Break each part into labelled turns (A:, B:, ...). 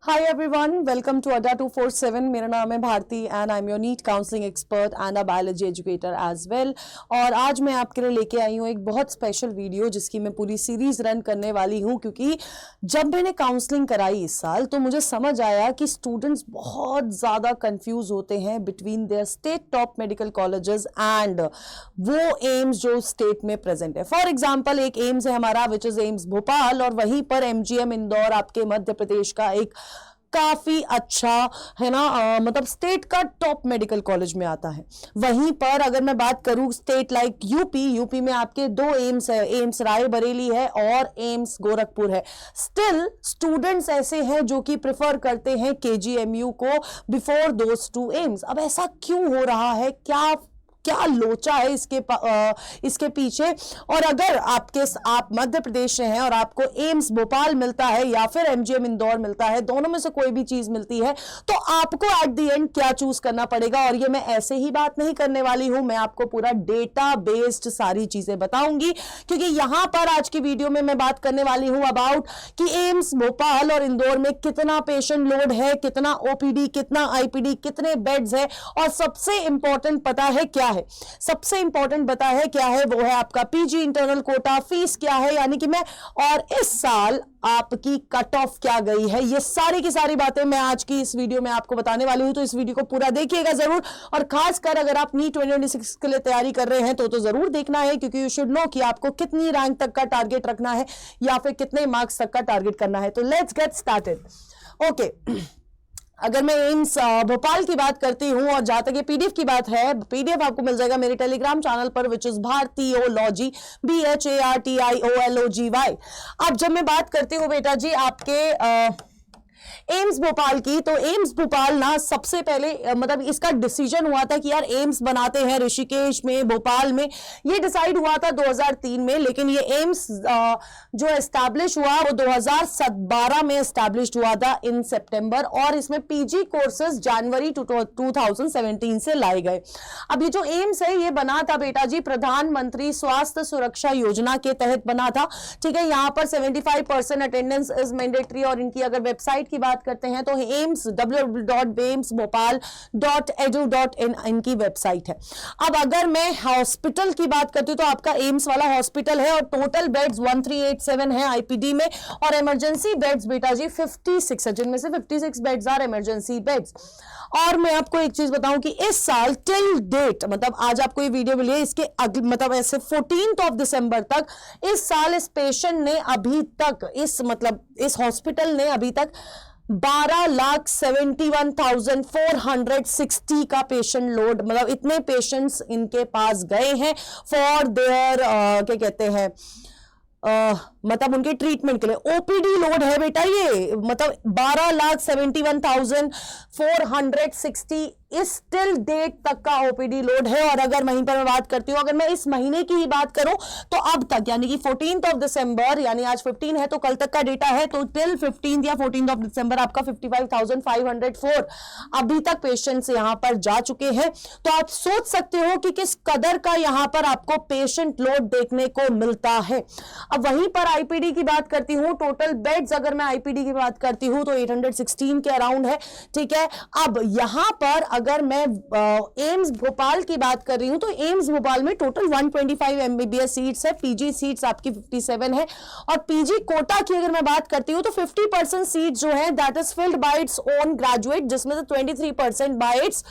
A: Hi everyone, welcome to अड्डा 247। मेरा नाम है Bharati and I am your NEET counselling expert and a biology educator as well. और आज मैं आपके लिए लेके आई हूँ एक बहुत स्पेशल वीडियो जिसकी मैं पूरी सीरीज रन करने वाली हूँ, क्योंकि जब मैंने काउंसलिंग कराई इस साल तो मुझे समझ आया कि स्टूडेंट्स बहुत ज़्यादा कंफ्यूज होते हैं between their state top medical colleges and वो एम्स जो स्टेट में प्रेजेंट है। फॉर एग्जाम्पल, एक एम्स है हमारा विच इज एम्स भोपाल, और वहीं पर एमजीएम इंदौर आपके मध्य प्रदेश का एक काफी अच्छा है ना, मतलब स्टेट का टॉप मेडिकल कॉलेज में आता है। वहीं पर अगर मैं बात करूं स्टेट लाइक यूपी में आपके दो एम्स है, एम्स रायबरेली है और एम्स गोरखपुर है। स्टिल स्टूडेंट्स ऐसे हैं जो कि प्रेफर करते हैं केजीएमयू को बिफोर दोस टू एम्स। अब ऐसा क्यों हो रहा है, क्या लोचा है इसके पीछे? और अगर आप मध्य प्रदेश से हैं और आपको एम्स भोपाल मिलता है या फिर एमजीएम इंदौर मिलता है, दोनों में से कोई भी चीज मिलती है, तो आपको एट द एंड क्या चूज करना पड़ेगा? और ये मैं ऐसे ही बात नहीं करने वाली हूं, मैं आपको पूरा डेटा बेस्ड सारी चीजें बताऊंगी, क्योंकि यहां पर आज की वीडियो में मैं बात करने वाली हूं अबाउट कि एम्स भोपाल और इंदौर में कितना पेशेंट लोड है, कितना ओपीडी, कितना आईपीडी, कितने बेड्स है, और सबसे इंपॉर्टेंट पता है क्या है? सबसे इंपॉर्टेंट पता है क्या है? वो है आपका पीजी इंटरनल कोटा, फीस क्या है, यानी कि मैं, और इस साल आपकी कट ऑफ क्या गई है, ये सारी की सारी बातें मैं आज की इस वीडियो में आपको बताने वाली हूं। तो इस वीडियो को पूरा देखिएगा जरूर, और खासकर अगर आप नीट 2026 के लिए तैयारी कर रहे हैं तो जरूर देखना है, क्योंकि यू शुड नो कि आपको कितनी रैंक तक का टारगेट रखना है या फिर कितने मार्क्स तक का टारगेट करना है। तो लेट्स गेट स्टार्टेड। ओके, अगर मैं एम्स भोपाल की बात करती हूं, और जहां तक ये पीडीएफ की बात है, पीडीएफ आपको मिल जाएगा मेरे टेलीग्राम चैनल पर, विच इज भारतीयोलॉजी, BHARTIOLOGY। अब जब मैं बात करती हूं बेटा जी आपके एम्स भोपाल की, तो एम्स भोपाल ना सबसे पहले मतलब इसका डिसीजन हुआ था कि यार एम्स बनाते हैं ऋषिकेश में, भोपाल में। ये डिसाइड हुआ था 2003 में, लेकिन ये एम्स जो एस्टैब्लिश हुआ वो 2012 में एस्टैब्लिश हुआ था इन सितंबर, और इसमें पीजी कोर्सेज जनवरी 2017 से लाए गए। अब ये जो एम्स है ये बना था बेटा जी प्रधानमंत्री स्वास्थ्य सुरक्षा योजना के तहत बना था। ठीक है, यहां पर 75% अटेंडेंस इज मैंडेटरी, और इनकी अगर वेबसाइट की बात करते हैं तो एम्स www.amesbhopal.edu.in इनकी वेबसाइट है। अब अगर मैं हॉस्पिटल की बात करती हूं तो आपका एम्स वाला हॉस्पिटल है, और टोटल बेड्स 1387 है आईपीडी में, और इमरजेंसी बेड्स बेटा जी 56 है, जिनमें से 56 बेड्स आर इमरजेंसी बेड्स। और मैं आपको एक चीज बताऊं कि इस साल टिल डेट, मतलब आज आपको ये वीडियो मिली है, इसके मतलब ऐसे 14 ऑफ दिसंबर तक, इस साल इस पेशेंट ने अभी तक इस हॉस्पिटल ने अभी तक 12,71,460 का पेशेंट लोड, मतलब इतने पेशेंट्स इनके पास गए हैं फॉर देयर क्या कहते हैं मतलब उनके ट्रीटमेंट के लिए। ओपीडी लोड है बेटा ये, मतलब 12,71,460 इस टिल डेट तक का ओपीडी लोड है। और अगर वहीं पर मैं बात करती हूं, अगर मैं इस महीने की ही बात करूं तो अब तक, यानी कि 14 ऑफ दिसंबर, यानी आज 15 है तो कल तक का डेटा है, तो टिल 15 या 14 ऑफ दिसंबर आपका 55,504 अभी तक पेशेंट्स यहां पर जा चुके हैं। तो आप सोच सकते हो कि किस कदर का यहां पर आपको पेशेंट लोड देखने को मिलता है। अब वहीं पर आईपीडी की बात करती हूं, टोटल बेड्स अगर मैं आईपीडी की बात करती हूं तो 816 के अराउंड है। ठीक है, अब यहां पर अगर मैं एम्स भोपाल की बात कर रही हूं तो एम्स भोपाल में टोटल 125 एमबीबीएस सीट्स है, पीजी सीट्स आपकी 57 है, और पीजी कोटा की अगर मैं बात करती हूं तो 50% सीट जो है that is filled by its own graduate, जिसमें से 23% बाय इट्स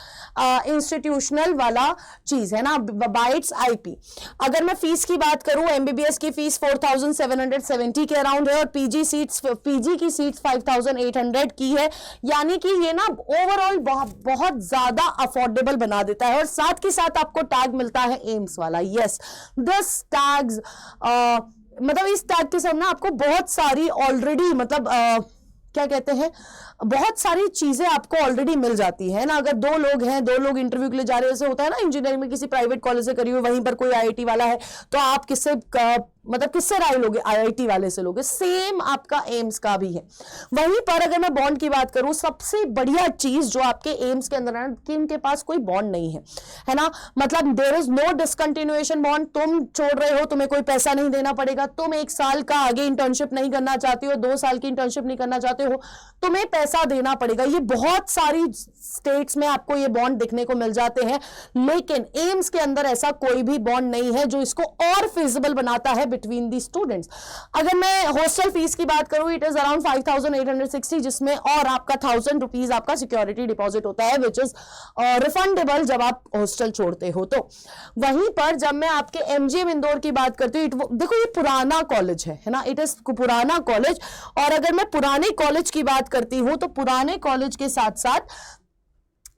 A: इंस्टीट्यूशनल वाला चीज है ना, बाय इट्स आईपी। अगर मैं फीस की बात करूं, एमबीबीएस की फीस 4,770 के अराउंड है, और पीजी की सीट्स 5,800 की है, यानी कि ये ना ओवरऑल बहुत ज्यादा अफोर्डेबल बना देता है। और साथ के साथ आपको टैग मिलता है एम्स वाला। यस, दिस टैग्स मतलब इस टैग के साथ ना आपको बहुत सारी ऑलरेडी क्या कहते हैं, बहुत सारी चीजें आपको ऑलरेडी मिल जाती है ना। अगर दो लोग इंटरव्यू के लिए जा रहे हैं, जैसे होता है ना इंजीनियरिंग में किसी प्राइवेट कॉलेज से करी हुई, वहीं पर कोई आईआईटी वाला है, तो आप किससे मतलब किससे राय लोगे? आईआईटी वाले से लोगे। सेम आपका एम्स का भी है। वहीं पर अगर मैं बॉन्ड की बात करूं, सबसे बढ़िया चीज जो आपके एम्स के अंदर है कि इनके पास कोई बॉन्ड नहीं है ना, मतलब there is no discontinuation bond. तुम छोड़ रहे हो, तुम्हें कोई पैसा नहीं देना पड़ेगा। तुम 1 साल का आगे इंटर्नशिप नहीं करना चाहते हो, 2 साल की इंटर्नशिप नहीं करना चाहते हो, तुम्हें पैसा देना पड़ेगा। ये बहुत सारी स्टेट्स में आपको ये बॉन्ड देखने को मिल जाते हैं, लेकिन एम्स के अंदर ऐसा कोई भी बॉन्ड नहीं है जो इसको और फिजिबल बनाता है बिटवीन दी स्टूडेंट्स। अगर मैं हॉस्टल फीस की बात करूं, इट इज अराउंड 5860, जिसमें और आपका 1000 रुपीज आपका सिक्योरिटी डिपॉजिट होता है, विच इज रिफंडेबल जब आप हॉस्टल छोड़ते हो। तो वहीं पर जब मैं आपके एमजीएम इंदौर की बात करती हूँ, देखो ये पुराना कॉलेज है ना, इट इज पुराना कॉलेज। और अगर मैं पुराने कॉलेज की बात करती हूं तो पुराने कॉलेज के साथ साथ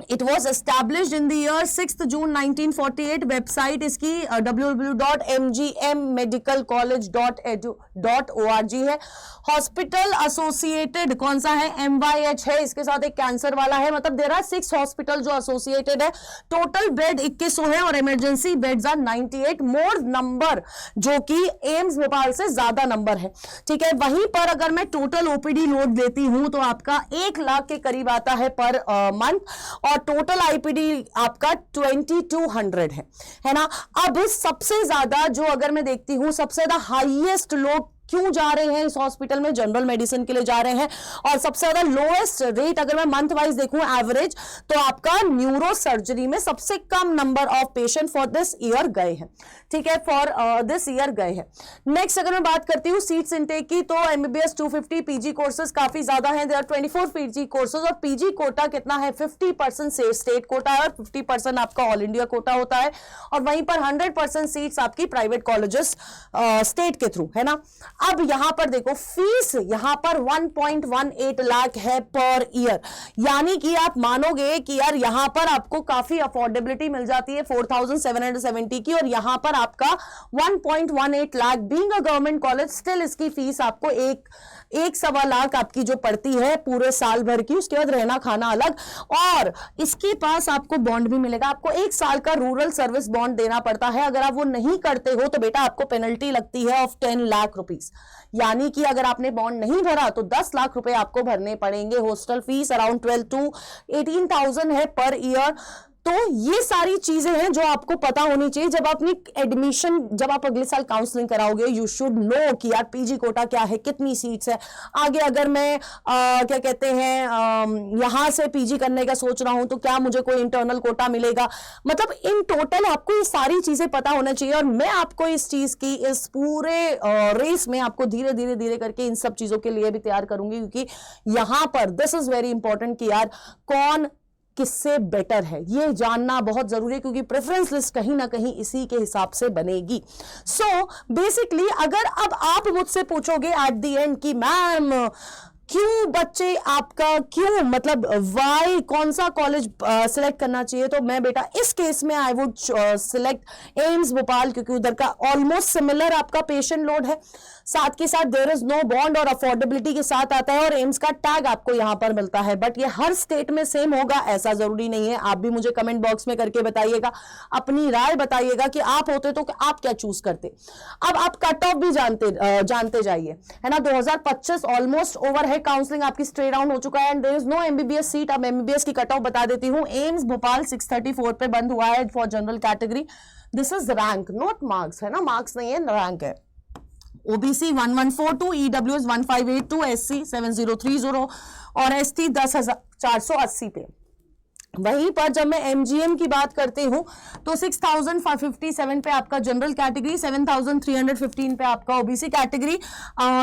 A: It was established in the year 6th June 1948। Website इसकी www.mgmmedicalcollege.edu.org है। हॉस्पिटल एसोसिएटेड कौन सा है? MYH है। इसके साथ एक कैंसर वाला है। मतलब देयर आर 6 हॉस्पिटल जो एसोसिएटेड है। टोटल बेड 2100 है और emergency beds are 98, more number जो कि एम्स भोपाल से ज्यादा नंबर है। ठीक है, वहीं पर अगर मैं टोटल ओपीडी लोड लेती हूं तो आपका 1 लाख के करीब आता है पर मंथ, और टोटल आईपीडी आपका 2200 है ना। अब सबसे ज्यादा जो अगर मैं देखती हूं, सबसे ज्यादा हाईएस्ट लोग क्यों जा रहे हैं इस हॉस्पिटल में? जनरल मेडिसिन के लिए जा रहे हैं। और सबसे ज्यादा लोएस्ट रेट अगर मैं मंथ वाइज देखूं एवरेज, तो आपका न्यूरो सर्जरी में सबसे कम number of patient for this year गए हैं। ठीक है, फॉर दिस ईयर गए हैं। नेक्स्ट अगर मैं बात करती हूँ सीट्स इनटेक की, तो एमबीबीएस 250, पीजी कोर्सेज काफी ज्यादा हैं, देयर आर 24 पीजी कोर्सेज। और पीजी कोटा कितना है? 50% से स्टेट कोटा है और 50% आपका ऑल इंडिया कोटा होता है। और वहीं पर 100% सीट्स आपकी प्राइवेट कॉलेजेस स्टेट के थ्रू है ना। अब यहां पर देखो फीस यहां पर 1.18 लाख है पर ईयर, यानी कि आप मानोगे कि यार यहां पर आपको काफी अफोर्डेबिलिटी मिल जाती है 4770 की, और यहां पर आपका 1.18 lakh being a government college. Still इसकी फीस आपको एक सवा लाख आपकी जो पड़ती है पूरे साल भर की, उसके बाद रहना खाना अलग। और इसके पास आपको बॉन्ड भी मिलेगा। आपको 1 साल का रूरल सर्विस बॉन्ड देना पड़ता है। अगर आप वो नहीं करते हो तो बेटा आपको पेनल्टी लगती है ऑफ 10 लाख रुपीस, यानी कि अगर आपने बॉन्ड नहीं भरा तो 10 लाख रुपए आपको भरने पड़ेंगे। हॉस्टल फीस अराउंड 12 to 18,000 है पर ईयर। तो ये सारी चीजें हैं जो आपको पता होनी चाहिए जब अपनी एडमिशन, जब आप अगले साल काउंसलिंग कराओगे। यू शुड नो कि यार पीजी कोटा क्या है, कितनी सीट्स है। आगे अगर मैं क्या कहते हैं यहां से पीजी करने का सोच रहा हूं तो क्या मुझे कोई इंटरनल कोटा मिलेगा। मतलब इन टोटल आपको ये सारी चीजें पता होना चाहिए। और मैं आपको इस चीज की, इस पूरे रेस में आपको धीरे धीरे धीरे करके इन सब चीजों के लिए भी तैयार करूंगी, क्योंकि यहां पर दिस इज वेरी इंपॉर्टेंट कि यार कौन किससे बेटर है ये जानना बहुत जरूरी है, क्योंकि प्रेफरेंस लिस्ट कहीं ना कहीं इसी के हिसाब से बनेगी। सो बेसिकली अगर अब आप मुझसे पूछोगे एट द एंड कि मैम क्यों बच्चे आपका क्यों मतलब वाई कौन सा कॉलेज सिलेक्ट करना चाहिए, तो मैं बेटा इस केस में I would select AIIMS Bhopal, क्योंकि उधर का ऑलमोस्ट सिमिलर आपका पेशेंट लोड है, साथ के साथ देयर इज नो बॉन्ड और अफोर्डेबिलिटी के साथ आता है, और एम्स का टैग आपको यहां पर मिलता है। बट ये हर स्टेट में सेम होगा ऐसा जरूरी नहीं है। आप भी मुझे कमेंट बॉक्स में करके बताइएगा, अपनी राय बताइएगा कि आप होते तो आप क्या चूज करते। अब आप कट ऑफ भी जानते जाइए, है ना। 2025 ऑलमोस्ट ओवर है, काउंसलिंग आपकी स्ट्रेट डाउन हो चुका है and there is no MBBS seat. अब एमबीबीएस की कट ऑफ बता देती हूं। एम्स भोपाल 634 पे बंद हुआ है for general category. This is rank not marks, है ना, मार्क्स नहीं है, रैंक है। ओबीसी 1142, ईडब्ल्यूएस 1582, एससी 7030 और एसटी 10,480 पे। वहीं पर जब मैं एमजीएम की बात करती हूं तो 6,557 पे आपका जनरल कैटेगरी, 7,315 पे आपका ओबीसी कैटेगरी,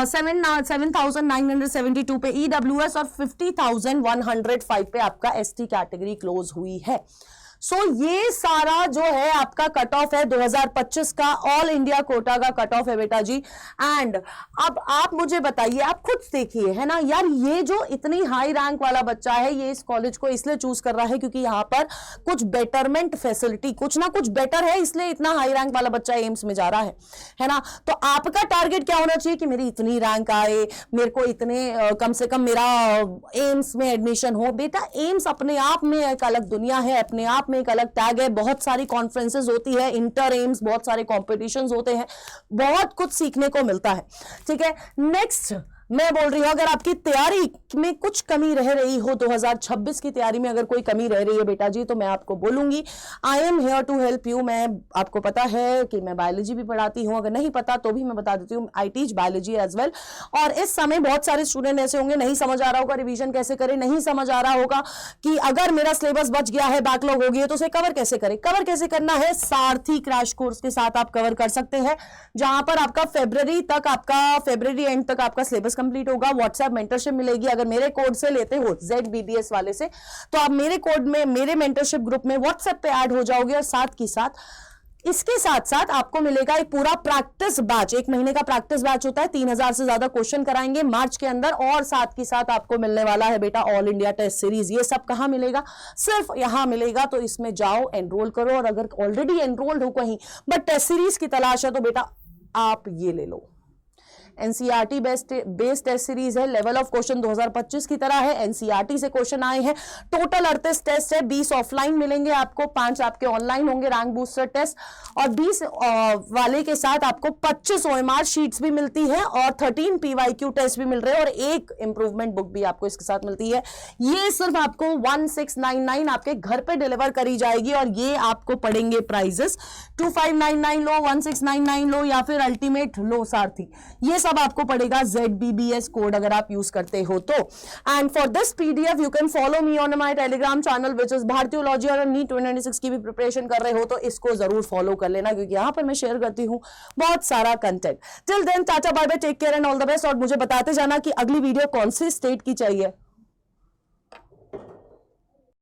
A: 7,972 पे ईडब्ल्यूएस और 50,105 पे आपका एसटी कैटेगरी क्लोज हुई है। सो ये सारा जो है आपका कट ऑफ है 2025 का, ऑल इंडिया कोटा का कट ऑफ है बेटा जी। एंड अब आप मुझे बताइए, आप खुद देखिए, है ना यार, ये जो इतनी हाई रैंक वाला बच्चा है ये इस कॉलेज को इसलिए चूज कर रहा है क्योंकि यहाँ पर कुछ बेटरमेंट फैसिलिटी, कुछ ना कुछ बेटर है, इसलिए इतना हाई रैंक वाला बच्चा एम्स में जा रहा है ना। तो आपका टारगेट क्या होना चाहिए कि मेरी इतनी रैंक आए, मेरे को इतने कम से कम मेरा एम्स में एडमिशन हो। बेटा एम्स अपने आप में एक अलग दुनिया है, अपने आप में में एक अलग टैग है, बहुत सारी कॉन्फ्रेंसेज होती है, इंटर एम्स, बहुत सारे कॉम्पिटिशंस होते हैं, बहुत कुछ सीखने को मिलता है। ठीक है, नेक्स्ट मैं बोल रही हूं, अगर आपकी तैयारी में कुछ कमी रह रही हो, 2026 की तैयारी में अगर कोई कमी रह रही है बेटा जी, तो मैं आपको बोलूंगी I am here to help you. मैं, आपको पता है कि मैं बायोलॉजी भी पढ़ाती हूं, अगर नहीं पता तो भी मैं बता देती हूँ, I teach biology as well. और इस समय बहुत सारे स्टूडेंट ऐसे होंगे नहीं समझ आ रहा होगा रिवीजन कैसे करें, नहीं समझ आ रहा होगा कि अगर मेरा सिलेबस बच गया है, बैकलॉग हो गई है, तो उसे कवर कैसे करें। कवर कैसे करना है, सारथी क्रैश कोर्स के साथ आप कवर कर सकते हैं, जहां पर आपका फरवरी एंड तक आपका सिलेबस कंप्लीट होगा। व्हाट्सएप मेंटरशिप मिलेगी, अगर मेरे कोड से लेते हो ZBBS वाले से, तो आप मेरे कोड में, मेरे मेंटरशिप ग्रुप में व्हाट्सएप पे ऐड हो जाओगे। और साथ ही साथ इसके साथ साथ आपको मिलेगा एक पूरा प्रैक्टिस बैच, 1 महीने का प्रैक्टिस बैच होता है, 3000 से ज्यादा क्वेश्चन कराएंगे मार्च के अंदर। और साथ ही साथ आपको मिलने वाला है बेटा ऑल इंडिया टेस्ट सीरीज। ये सब कहां मिलेगा, सिर्फ यहां मिलेगा, तो इसमें जाओ, एनरोल करो। और अगर ऑलरेडी एनरोल्ड हो कहीं बट टेस्ट सीरीज की तलाश है, तो बेटा आप ये ले लो, एनसीईआरटी बेस्ड टेस्ट सीरीज है, लेवल ऑफ क्वेश्चन 2025 की तरह है, एनसीईआरटी से क्वेश्चन आए हैं। टोटल 38 टेस्ट है, 20 ऑफलाइन मिलेंगे आपको, 5 आपके ऑनलाइन होंगे रैंक बूस्टर टेस्ट, और 20 वाले के साथ आपको 25 OMR शीट्स भी मिलती है, और 13 PYQ टेस्ट भी मिल रहे हैं, और एक इंप्रूवमेंट बुक भी आपको इसके साथ मिलती है। ये सिर्फ आपको 1699 आपके घर पे डिलीवर करी जाएगी, और ये आपको पड़ेंगे प्राइजेस 2599 लो, 1699 लो, या फिर अल्टीमेट लो सारथी, ये सब आपको पड़ेगा ZBBS कोड अगर आप यूज करते हो तो। And for this PDF you can follow me on my Telegram channel which is Bharatiyology, और नीट 2026 की भी प्रिपरेशन कर रहे हो तो इसको जरूर फॉलो कर लेना, क्योंकि यहां पर मैं शेयर करती हूं बहुत सारा content. Till then tata bye bye, take care and all the best. और मुझे बताते जाना कि अगली वीडियो कौन सी स्टेट की चाहिए।